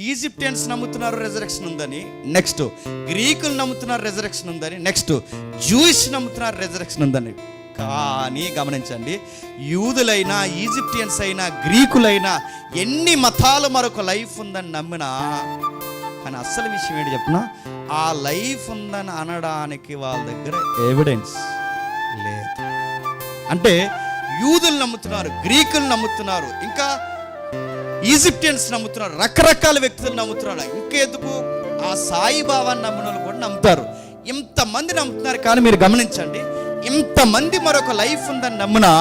Egyptians నమ్ముతున్నారు resurrection ఉందని, next గ్రీకులు నమ్ముతున్నారు రెజరెక్షన్ ఉందని, నెక్స్ట్ జూయిష్ నమ్ముతున్నారు రెజరెక్షన్ ఉందని. కానీ గమనించండి, యూదులైనా ఈజిప్టియన్స్ అయినా గ్రీకులైనా ఎన్ని మతాలు మరొక లైఫ్ ఉందని నమ్మినా, కానీ అసలు విషయం ఏంటి చెప్పినా, ఆ లైఫ్ ఉందని అనడానికి వాళ్ళ దగ్గర ఎవిడెన్స్ లేదు. అంటే యూదులు నమ్ముతున్నారు, గ్రీకులు నమ్ముతున్నారు, ఇంకా ఈజిప్టియన్స్ నమ్ముతున్నారు, రకరకాల వ్యక్తులు నమ్ముతున్నారు. ఇంకెందుకు ఆ సాయిబాబాని నమ్మిన వాళ్ళు కూడా నమ్ముతారు. ఇంతమంది నమ్ముతున్నారు, కానీ మీరు గమనించండి, ఇంతమంది మరొక లైఫ్ ఉందని నమ్మినా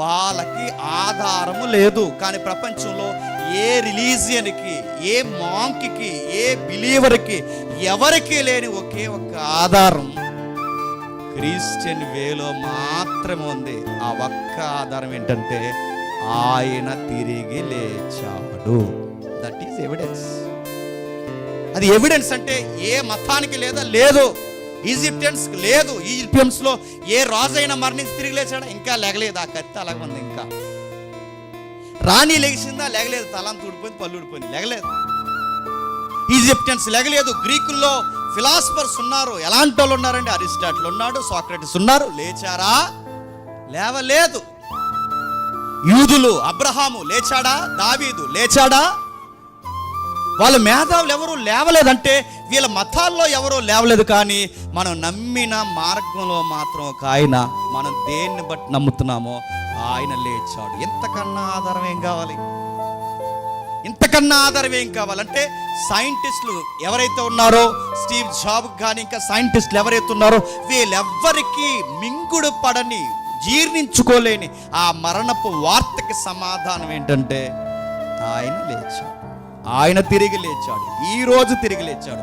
వాళ్ళకి ఆధారము లేదు. కానీ ప్రపంచంలో ఏ రిలీజియన్కి, ఏ మాంక్కి, ఏ బిలీవర్కి, ఎవరికి లేని ఒకే ఒక్క ఆధారం క్రిస్టియన్ వేలో మాత్రమే ఉంది. ఆ ఒక్క ఆధారం ఏంటంటే ఆయన తిరిగి లేచాడు. That is evidence. అది ఎవిడెన్స్ అంటే ఏ మతానికి లేదా? లేదు. ఈజిప్టియన్స్ లేదు. ఈజిప్టియన్స్లో ఏ రాజు అయినా మరణించి తిరిగి లేచాడా? ఇంకా లేగలేదు. ఆ కత్తి అలాగే ఉంది. ఇంకా రాణి లెగిసిందా? లేగలేదు. తలంత ఊడిపోయింది, పళ్ళు ఊడిపోయింది, లేగలేదు. ఈజిప్టియన్స్ లేగలేదు. గ్రీకుల్లో ఫిలాసఫర్స్ ఉన్నారు. ఎలాంటి వాళ్ళు ఉన్నారండి? అరిస్టాటిల్ ఉన్నాడు, సాక్రటిస్ ఉన్నారు. లేచారా? లేవలేదు. యూదులు, అబ్రహాము లేచాడా? దావీదు లేచాడా? వాళ్ళ మేధావులు ఎవరు లేవలేదంటే వీళ్ళ మతాల్లో ఎవరో లేవలేదు. కానీ మనం నమ్మిన మార్గంలో మాత్రం ఒక ఆయన, మనం దేన్ని బట్టి నమ్ముతున్నామో ఆయన లేచాడు. ఎంతకన్నా ఆధారం ఏం కావాలి? ఇంతకన్నా ఆధారం ఏం కావాలంటే సైంటిస్టులు ఎవరైతే ఉన్నారో, స్టీవ్ జాబ్ కానీ ఇంకా సైంటిస్టులు ఎవరైతే ఉన్నారో, వీళ్ళెవ్వరికీ మింగుడు పడని, జీర్ణించుకోలేని ఆ మరణపు వార్తకి సమాధానం ఏంటంటే ఆయన లేచాడు. ఆయన తిరిగి లేచాడు. ఈ రోజు తిరిగి లేచాడు.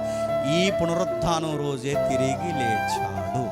ఈ పునరుత్థానం రోజే తిరిగి లేచాడు.